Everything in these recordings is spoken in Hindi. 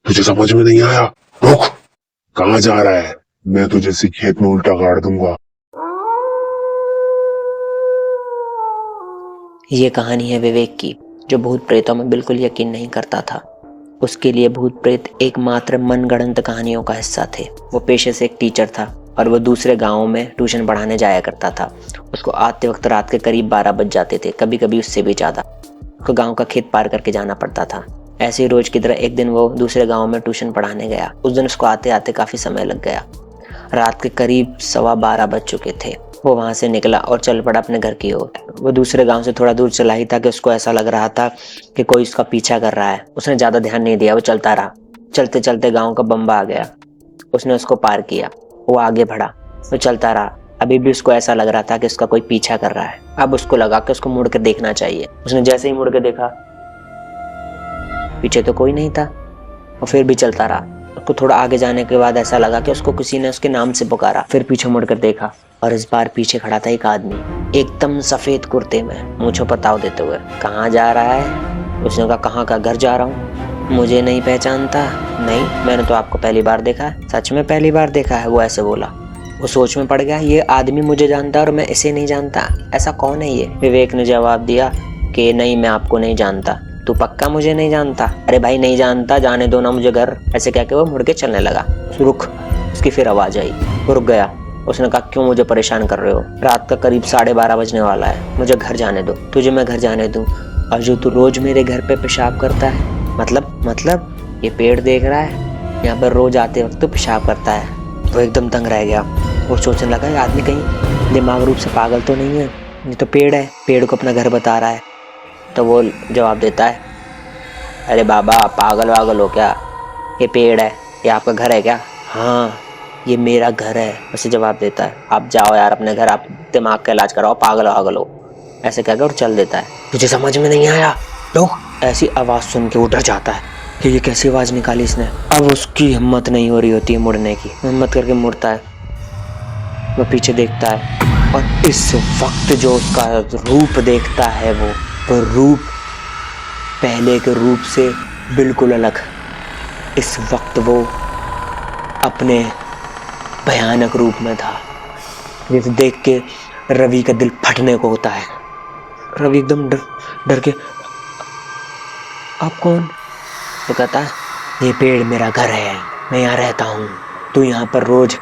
तुझे समझ में नहीं आया? रुक, कहाँ जा रहा है? मैं तुझे इसी खेत में उल्टा गाड़ दूंगा। ये कहानी है विवेक की, जो भूत प्रेतों में बिल्कुल यकीन नहीं करता था। उसके लिए भूत प्रेत एकमात्र मनगढ़ंत कहानियों का हिस्सा थे। वो पेशे से एक टीचर था और वो दूसरे गांवों में ट्यूशन पढ़ाने जाया करता था। उसको आते वक्त रात के करीब 12 बज जाते थे, कभी कभी उससे भी ज़्यादा। उसको गांव का खेत पार करके जाना पड़ता था। ऐसे ही रोज की तरह एक दिन वो दूसरे गाँव में ट्यूशन पढ़ाने गया। उस दिन उसको आते आते काफ़ी समय लग गया। रात के करीब 12:15 बज चुके थे। वो वहाँ से निकला और चल पड़ा अपने घर की ओर। वो दूसरे गांव से थोड़ा दूर चला ही था कि उसको ऐसा लग रहा था कि कोई उसका पीछा कर रहा है। उसने ज़्यादा ध्यान नहीं दिया, वो चलता रहा। चलते चलते गांव का बम्बा आ गया। उसने उसको पार किया। वो आगे बढ़ा, वो चलता रहा। अभी भी उसको ऐसा लग रहा था कि उसका कोई पीछा कर रहा है। अब उसको लगा कि उसको मुड़ कर देखना चाहिए। उसने जैसे ही मुड़ के देखा, पीछे तो कोई नहीं था। वो फिर भी चलता रहा। उसको थोड़ा आगे जाने के बाद ऐसा लगा कि उसको किसी ने उसके नाम से पुकारा। फिर पीछे मुड़कर देखा और इस बार पीछे खड़ा था एक आदमी, एकदम सफेद कुर्ते में, मूंछों पर ताव देते हुए। कहाँ जा रहा है? उसने कहा, कहाँ का? घर जा रहा हूँ। मुझे नहीं पहचानता? नहीं, मैंने तो आपको पहली बार देखा है। सच में पहली बार देखा है? वो ऐसे बोला। वो सोच में पड़ गया, ये आदमी मुझे जानता है और मैं इसे नहीं जानता। ऐसा कौन है ये? विवेक ने जवाब दिया कि नहीं, मैं आपको नहीं जानता। तू पक्का मुझे नहीं जानता? अरे भाई नहीं जानता, जाने दो ना मुझे घर। ऐसे कह के वो मुड़ के चलने लगा। रुक, उसकी फिर आवाज आई। वो रुक गया। उसने कहा, क्यों मुझे परेशान कर रहे हो? रात का करीब 12:30 बजने वाला है, मुझे घर जाने दो। तुझे मैं घर जाने दूं? और जो तू रोज मेरे घर पे पेशाब करता है, मतलब ये पेड़ देख रहा है, यहाँ पर रोज आते वक्त तो पेशाब करता है। वो एकदम दंग रह गया। वो सोचने लगा, ये आदमी कहीं दिमाग रूप से पागल तो नहीं है? ये तो पेड़ है, पेड़ को अपना घर बता रहा है। तो वो जवाब देता है, अरे बाबा पागल वागल हो क्या? ये पेड़ है, ये आपका घर है क्या? हाँ, ये मेरा घर है। उसे जवाब देता है, आप जाओ यार अपने घर, आप दिमाग का इलाज कराओ, पागल वागल हो। ऐसे कहकर और चल देता है। तुझे समझ में नहीं आया? लो, ऐसी आवाज़ सुन के वो डर जाता है कि ये कैसी आवाज़ निकाली इसने। अब उसकी हिम्मत नहीं हो रही होती है मुड़ने की। हिम्मत करके मुड़ता है। वो पीछे देखता है और इस वक्त जो उसका रूप देखता है, वो रूप पहले के रूप से बिल्कुल अलग। इस वक्त वो अपने भयानक रूप में था। जिसे देख के रवि का दिल फटने को होता है। रवि एकदम डर के, आप कौन? तो कहता है, ये पेड़ मेरा घर है, मैं यहाँ रहता हूँ। तू यहाँ पर रोज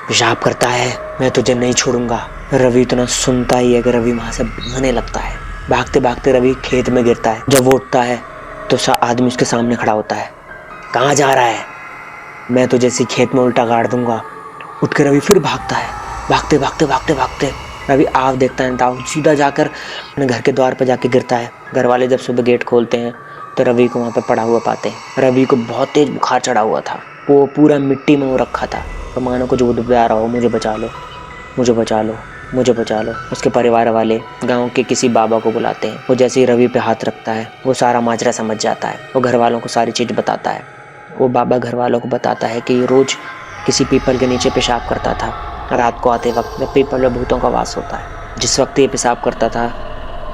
पेशाब करता है, मैं तुझे नहीं छोड़ूंगा। रवि इतना सुनता ही है कि रवि वहाँ से भागने लगता है। भागते भागते रवि खेत में गिरता है। जब वो उठता है तो आदमी उसके सामने खड़ा होता है। कहाँ जा रहा है? मैं तुझे इसी खेत में उल्टा गाड़ दूंगा। उठ के रवि फिर भागता है। भागते भागते भागते भागते रवि आव देखता है, ताव सीधा जाकर अपने घर के द्वार पर जाके गिरता है। घर वाले जब सुबह गेट खोलते हैं तो रवि को वहाँ पर पड़ा हुआ पाते हैं। रवि को बहुत तेज बुखार चढ़ा हुआ था। वो पूरा मिट्टी में वो रखा था। तो मानो कुछ बुदबुदा रहा हो, मुझे बचा लो, मुझे बचा लो, मुझे बचा लो। उसके परिवार वाले गांव के किसी बाबा को बुलाते हैं। वो जैसे ही रवि पे हाथ रखता है, वो सारा माजरा समझ जाता है। वो घर वालों को सारी चीज़ बताता है। वो बाबा घर वालों को बताता है कि ये रोज़ किसी पीपल के नीचे पेशाब करता था। रात को आते वक्त पीपल में भूतों का वास होता है। जिस वक्त ये पेशाब करता था,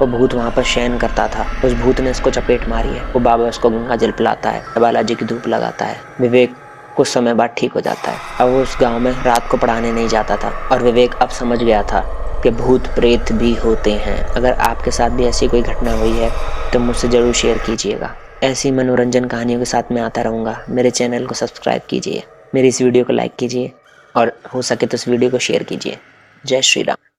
वो भूत वहाँ पर शयन करता था। उस भूत ने उसको चपेट मारी है। वो बाबा उसको गंगा जल पिलाता है, बालाजी की धूप लगाता है। विवेक कुछ समय बाद ठीक हो जाता है। अब वो उस गांव में रात को पढ़ाने नहीं जाता था। और विवेक अब समझ गया था कि भूत प्रेत भी होते हैं। अगर आपके साथ भी ऐसी कोई घटना हुई है तो मुझसे ज़रूर शेयर कीजिएगा। ऐसी मनोरंजन कहानियों के साथ मैं आता रहूँगा। मेरे चैनल को सब्सक्राइब कीजिए, मेरी इस वीडियो को लाइक कीजिए और हो सके तो इस वीडियो को शेयर कीजिए। जय श्री राम।